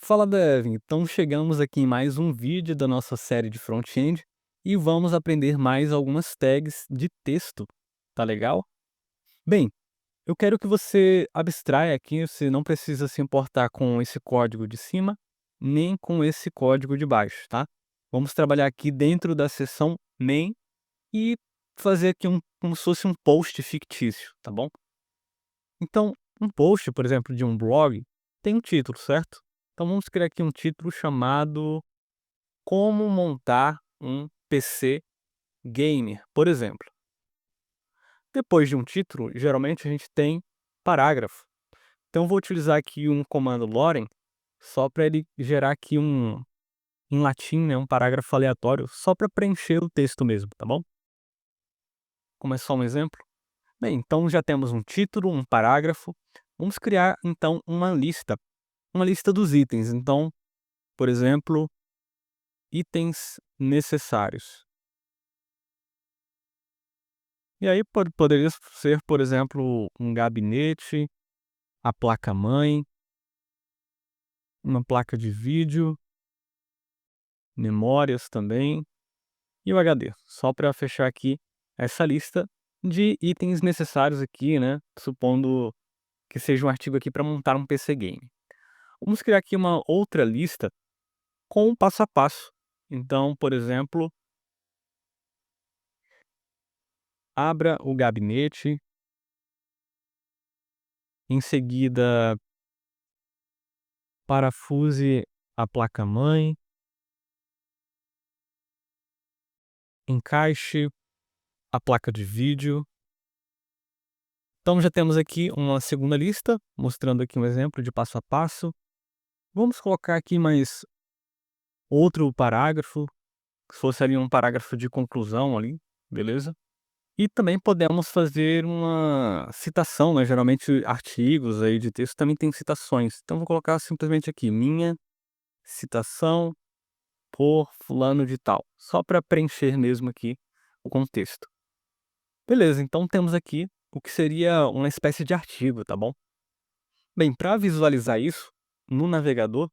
Fala Dev, então chegamos aqui em mais um vídeo da nossa série de front-end e vamos aprender mais algumas tags de texto, tá legal? Bem, eu quero que você abstraia aqui, você não precisa se importar com esse código de cima, nem com esse código de baixo, tá? Vamos trabalhar aqui dentro da seção main e fazer aqui como se fosse um post fictício, tá bom? Então, um post, por exemplo, de um blog, tem um título, certo? Então vamos criar aqui um título chamado Como montar um PC gamer, por exemplo. Depois de um título, geralmente a gente tem parágrafo. Então eu vou utilizar aqui um comando lorem, só para ele gerar aqui em latim, né, um parágrafo aleatório, só para preencher o texto mesmo, tá bom? Como é só um exemplo. Bem, então já temos um título, um parágrafo. Vamos criar então uma lista dos itens. Então, por exemplo, itens necessários. E aí poderia ser, por exemplo, um gabinete, a placa-mãe, uma placa de vídeo, memórias também e o HD. Só para fechar aqui essa lista de itens necessários aqui, né? Supondo que seja um artigo aqui para montar um PC game. Vamos criar aqui uma outra lista com um passo a passo. Então, por exemplo, abra o gabinete, em seguida parafuse a placa-mãe, encaixe a placa de vídeo. Então já temos aqui uma segunda lista, mostrando aqui um exemplo de passo a passo. Vamos colocar aqui mais outro parágrafo, se fosse ali um parágrafo de conclusão ali, beleza? E também podemos fazer uma citação, né? Geralmente artigos aí de texto também tem citações. Então vou colocar simplesmente aqui, minha citação por fulano de tal, só para preencher mesmo aqui o contexto. Beleza, então temos aqui o que seria uma espécie de artigo, tá bom? Bem, para visualizar isso no navegador,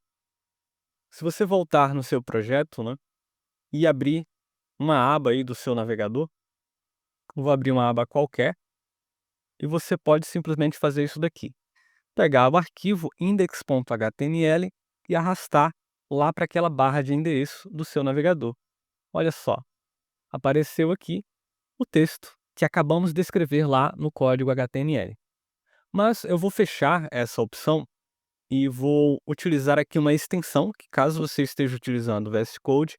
se você voltar no seu projeto, né, e abrir uma aba aí do seu navegador, eu vou abrir uma aba qualquer, e você pode simplesmente fazer isso daqui. Pegar o arquivo index.html e arrastar lá para aquela barra de endereço do seu navegador. Olha só, apareceu aqui o texto que acabamos de escrever lá no código HTML. Mas eu vou fechar essa opção e vou utilizar aqui uma extensão que, caso você esteja utilizando o VS Code,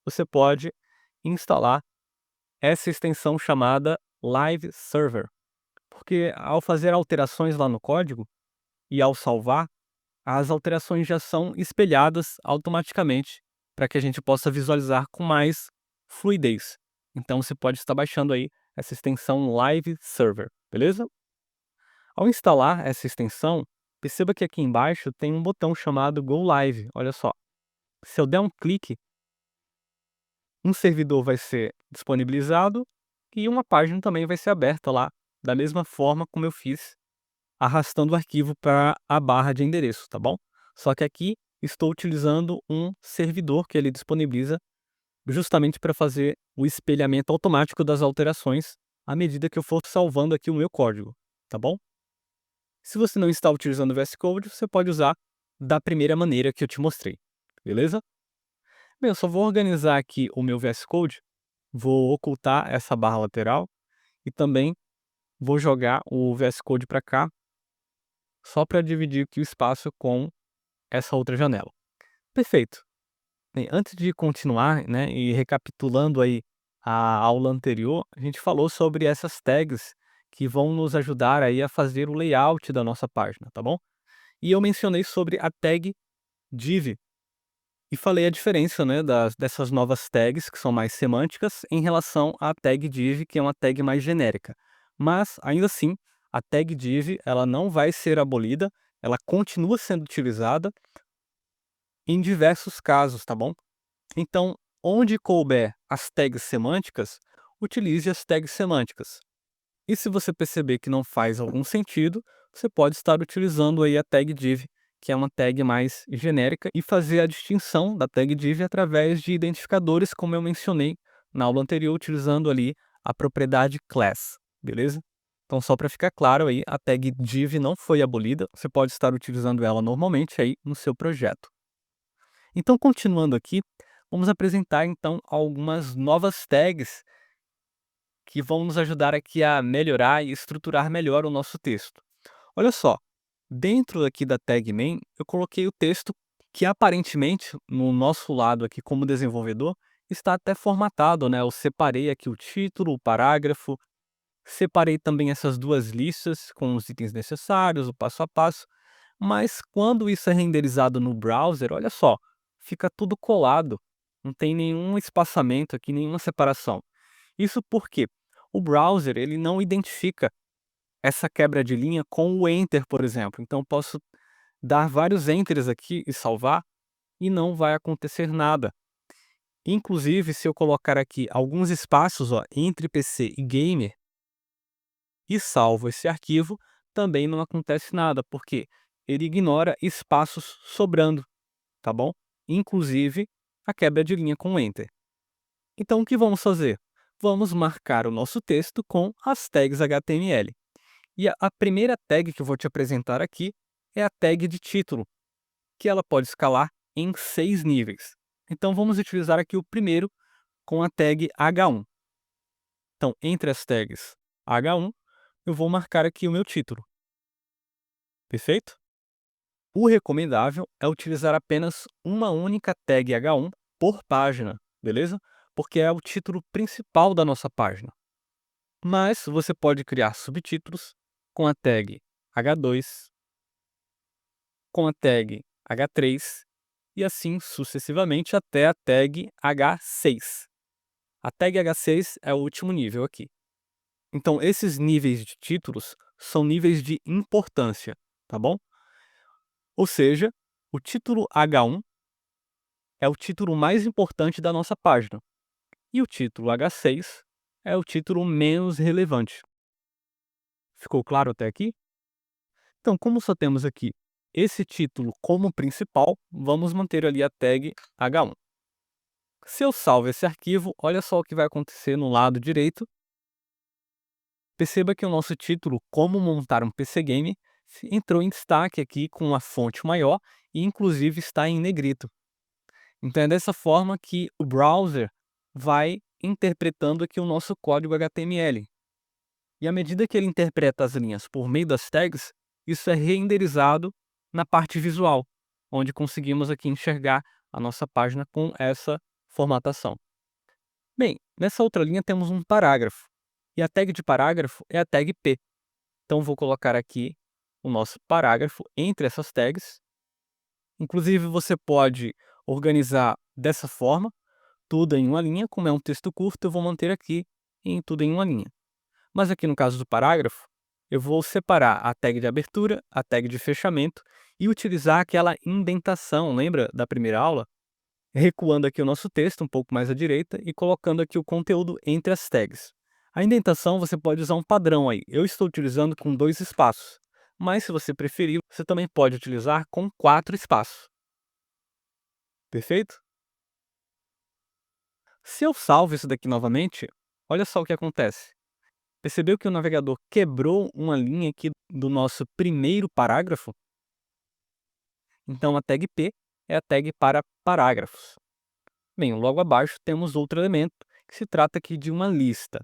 você pode instalar essa extensão chamada Live Server, porque ao fazer alterações lá no código e ao salvar, as alterações já são espelhadas automaticamente para que a gente possa visualizar com mais fluidez. Então você pode estar baixando aí essa extensão Live Server, beleza? Ao instalar essa extensão, perceba que aqui embaixo tem um botão chamado Go Live, olha só. Se eu der um clique, um servidor vai ser disponibilizado e uma página também vai ser aberta lá, da mesma forma como eu fiz, arrastando o arquivo para a barra de endereço, tá bom? Só que aqui estou utilizando um servidor que ele disponibiliza justamente para fazer o espelhamento automático das alterações à medida que eu for salvando aqui o meu código, tá bom? Se você não está utilizando o VS Code, você pode usar da primeira maneira que eu te mostrei, beleza? Bem, eu só vou organizar aqui o meu VS Code, vou ocultar essa barra lateral e também vou jogar o VS Code para cá, só para dividir aqui o espaço com essa outra janela. Perfeito. Bem, antes de continuar, né, e recapitulando aí a aula anterior, a gente falou sobre essas tags que vão nos ajudar aí a fazer o layout da nossa página, tá bom? E eu mencionei sobre a tag div e falei a diferença, né, dessas novas tags que são mais semânticas em relação à tag div, que é uma tag mais genérica. Mas ainda assim, a tag div ela não vai ser abolida, ela continua sendo utilizada em diversos casos, tá bom? Então, onde couber as tags semânticas, utilize as tags semânticas. E se você perceber que não faz algum sentido, você pode estar utilizando aí a tag div, que é uma tag mais genérica, e fazer a distinção da tag div através de identificadores, como eu mencionei na aula anterior, utilizando ali a propriedade class, beleza? Então, só para ficar claro aí, a tag div não foi abolida, você pode estar utilizando ela normalmente aí no seu projeto. Então, continuando aqui, vamos apresentar então algumas novas tags que vão nos ajudar aqui a melhorar e estruturar melhor o nosso texto. Olha só, dentro aqui da tag main, eu coloquei o texto que aparentemente, no nosso lado aqui como desenvolvedor, está até formatado, né? Eu separei aqui o título, o parágrafo, separei também essas duas listas com os itens necessários, o passo a passo, mas quando isso é renderizado no browser, olha só, fica tudo colado, não tem nenhum espaçamento aqui, nenhuma separação. Isso porque o browser ele não identifica essa quebra de linha com o enter, por exemplo. Então eu posso dar vários enters aqui e salvar, e não vai acontecer nada. Inclusive, se eu colocar aqui alguns espaços, ó, entre PC e gamer, e salvo esse arquivo, também não acontece nada, porque ele ignora espaços sobrando, tá bom? Inclusive a quebra de linha com enter. Então o que vamos fazer? Vamos marcar o nosso texto com as tags HTML. E a primeira tag que eu vou te apresentar aqui é a tag de título, que ela pode escalar em 6 níveis. Então vamos utilizar aqui o primeiro com a tag H1. Então, entre as tags H1, eu vou marcar aqui o meu título. Perfeito? O recomendável é utilizar apenas uma única tag H1 por página, beleza? Porque é o título principal da nossa página. Mas você pode criar subtítulos com a tag H2, com a tag H3 e assim sucessivamente até a tag H6. A tag H6 é o último nível aqui. Então, esses níveis de títulos são níveis de importância, tá bom? Ou seja, o título H1 é o título mais importante da nossa página e o título H6 é o título menos relevante. Ficou claro até aqui? Então, como só temos aqui esse título como principal, vamos manter ali a tag H1. Se eu salvo esse arquivo, olha só o que vai acontecer no lado direito. Perceba que o nosso título, como montar um PC Game, entrou em destaque aqui com uma fonte maior e inclusive está em negrito. Então é dessa forma que o browser vai interpretando aqui o nosso código HTML. E à medida que ele interpreta as linhas por meio das tags, isso é renderizado na parte visual, onde conseguimos aqui enxergar a nossa página com essa formatação. Bem, nessa outra linha temos um parágrafo, e a tag de parágrafo é a tag P. Então vou colocar aqui o nosso parágrafo entre essas tags. Inclusive você pode organizar dessa forma, tudo em uma linha, como é um texto curto, eu vou manter aqui em tudo em uma linha. Mas aqui no caso do parágrafo, eu vou separar a tag de abertura, a tag de fechamento e utilizar aquela indentação, lembra da primeira aula? Recuando aqui o nosso texto um pouco mais à direita e colocando aqui o conteúdo entre as tags. A indentação você pode usar um padrão aí. Eu estou utilizando com 2 espaços, mas se você preferir, você também pode utilizar com 4 espaços. Perfeito? Se eu salvo isso daqui novamente, olha só o que acontece. Percebeu que o navegador quebrou uma linha aqui do nosso primeiro parágrafo? Então a tag P é a tag para parágrafos. Bem, logo abaixo temos outro elemento, que se trata aqui de uma lista.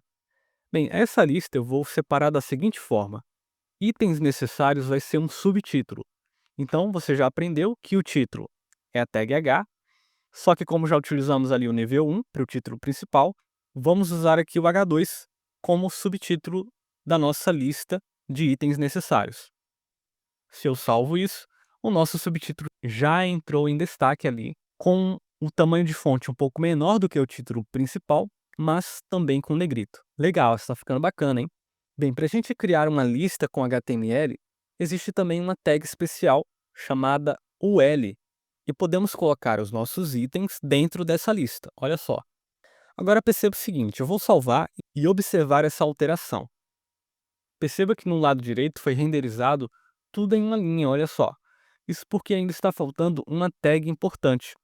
Bem, essa lista eu vou separar da seguinte forma. Itens necessários vai ser um subtítulo. Então você já aprendeu que o título é a tag H, só que como já utilizamos ali o nível 1 para o título principal, vamos usar aqui o H2 como subtítulo da nossa lista de itens necessários. Se eu salvo isso, o nosso subtítulo já entrou em destaque ali, com um tamanho de fonte um pouco menor do que o título principal, mas também com negrito. Legal, está ficando bacana, hein? Bem, para a gente criar uma lista com HTML, existe também uma tag especial chamada UL, e podemos colocar os nossos itens dentro dessa lista. Olha só. Agora perceba o seguinte, eu vou salvar e observar essa alteração. Perceba que no lado direito foi renderizado tudo em uma linha, olha só. Isso porque ainda está faltando uma tag importante.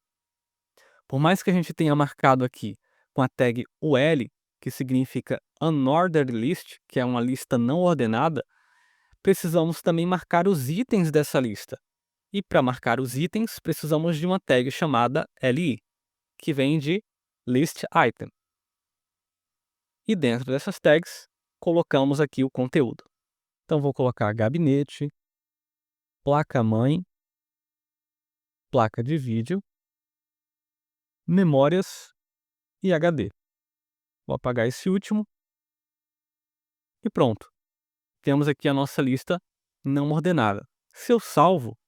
Por mais que a gente tenha marcado aqui com a tag UL, que significa Unordered List, que é uma lista não ordenada, precisamos também marcar os itens dessa lista. E para marcar os itens, precisamos de uma tag chamada LI, que vem de List Item. E dentro dessas tags, colocamos aqui o conteúdo. Então, vou colocar gabinete, placa-mãe, placa de vídeo, memórias e HD. Vou apagar esse último e pronto. Temos aqui a nossa lista não ordenada. Se eu salvo,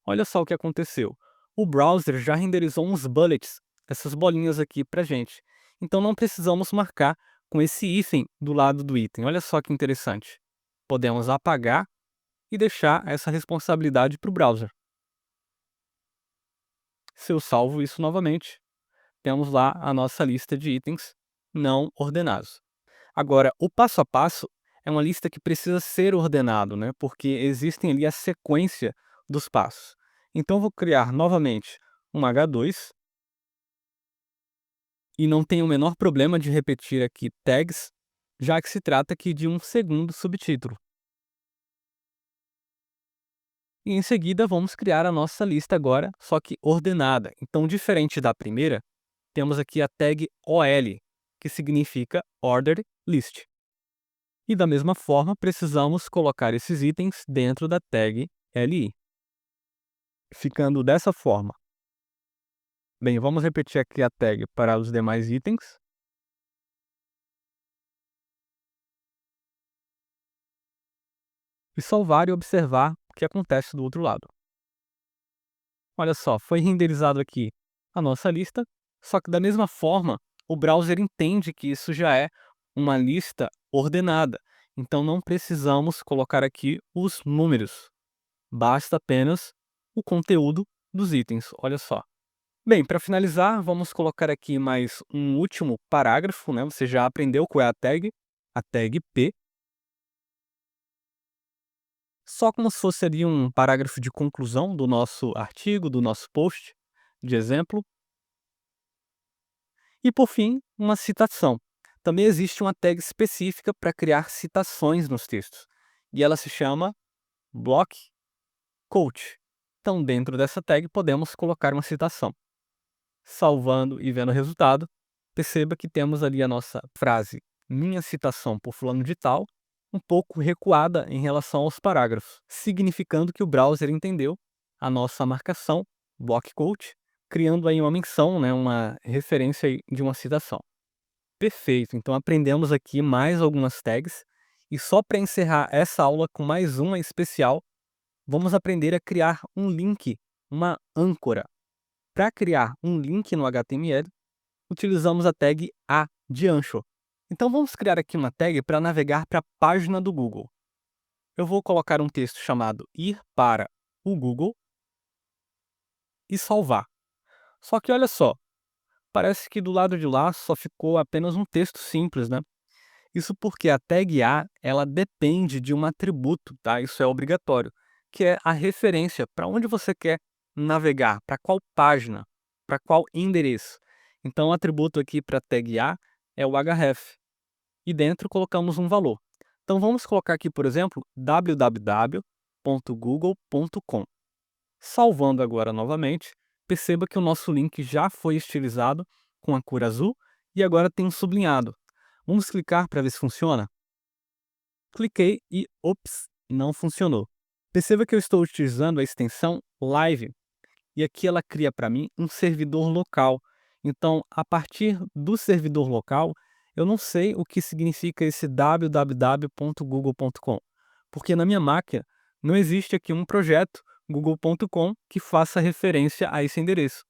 olha só o que aconteceu. O browser já renderizou uns bullets, essas bolinhas aqui para gente. Então não precisamos marcar com esse hífen do lado do item. Olha só que interessante. Podemos apagar e deixar essa responsabilidade para o browser. Se eu salvo isso novamente, temos lá a nossa lista de itens não ordenados. Agora, o passo a passo é uma lista que precisa ser ordenado, né? Porque existem ali a sequência dos passos. Então, vou criar novamente um H2 e não tem o menor problema de repetir aqui tags, já que se trata aqui de um segundo subtítulo. E em seguida, vamos criar a nossa lista agora, só que ordenada. Então, diferente da primeira, temos aqui a tag OL, que significa Ordered List. E da mesma forma, precisamos colocar esses itens dentro da tag LI, ficando dessa forma. Bem, vamos repetir aqui a tag para os demais itens. E salvar e observar o que acontece do outro lado. Olha só, foi renderizado aqui a nossa lista, só que da mesma forma, o browser entende que isso já é uma lista ordenada. Então não precisamos colocar aqui os números. Basta apenas o conteúdo dos itens, olha só. Bem, para finalizar, vamos colocar aqui mais um último parágrafo, né? Você já aprendeu qual é a tag P. Só como se fosse ali um parágrafo de conclusão do nosso artigo, do nosso post de exemplo. E por fim, uma citação. Também existe uma tag específica para criar citações nos textos, e ela se chama Block Quote. Então, dentro dessa tag, podemos colocar uma citação. Salvando e vendo o resultado, perceba que temos ali a nossa frase minha citação por fulano de tal, um pouco recuada em relação aos parágrafos, significando que o browser entendeu a nossa marcação, block quote, criando aí uma menção, né, uma referência aí de uma citação. Perfeito, então aprendemos aqui mais algumas tags, e só para encerrar essa aula com mais uma especial, vamos aprender a criar um link, uma âncora. Para criar um link no HTML, utilizamos a tag A de Anchor. Então vamos criar aqui uma tag para navegar para a página do Google. Eu vou colocar um texto chamado ir para o Google e salvar. Só que olha só, parece que do lado de lá só ficou apenas um texto simples, né? Isso porque a tag A, ela depende de um atributo, tá? Isso é obrigatório, que é a referência para onde você quer navegar, para qual página, para qual endereço. Então o atributo aqui para a tag A é o href. E dentro colocamos um valor. Então vamos colocar aqui, por exemplo, www.google.com. Salvando agora novamente, perceba que o nosso link já foi estilizado com a cor azul e agora tem um sublinhado. Vamos clicar para ver se funciona? Cliquei e, ops, não funcionou. Perceba que eu estou utilizando a extensão Live e aqui ela cria para mim um servidor local. Então, a partir do servidor local, eu não sei o que significa esse www.google.com, porque na minha máquina não existe aqui um projeto google.com que faça referência a esse endereço.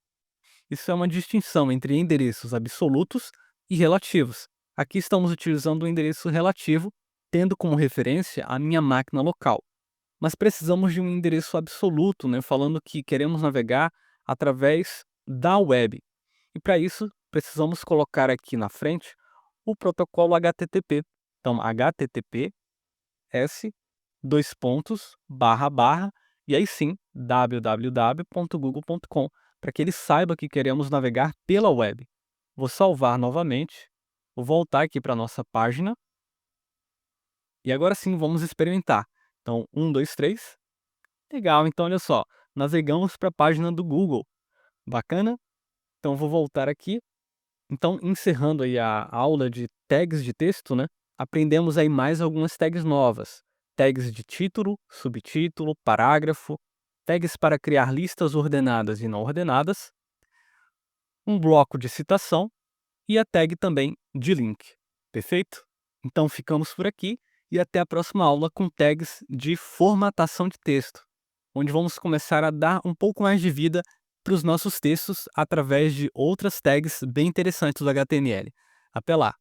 Isso é uma distinção entre endereços absolutos e relativos. Aqui estamos utilizando o endereço relativo, tendo como referência a minha máquina local. Mas precisamos de um endereço absoluto, né, falando que queremos navegar através da web. E para isso, precisamos colocar aqui na frente o protocolo HTTP. Então, HTTPS, dois pontos, barra, barra, e aí sim, www.google.com, para que ele saiba que queremos navegar pela web. Vou salvar novamente, vou voltar aqui para a nossa página, e agora sim vamos experimentar. Então, 1, 2, 3. Legal, então olha só, navegamos para a página do Google. Bacana? Então vou voltar aqui. Então, encerrando aí a aula de tags de texto, né, aprendemos aí mais algumas tags novas. Tags de título, subtítulo, parágrafo, tags para criar listas ordenadas e não ordenadas, um bloco de citação e a tag também de link. Perfeito? Então ficamos por aqui e até a próxima aula com tags de formatação de texto, onde vamos começar a dar um pouco mais de vida para os nossos textos através de outras tags bem interessantes do HTML. Até lá!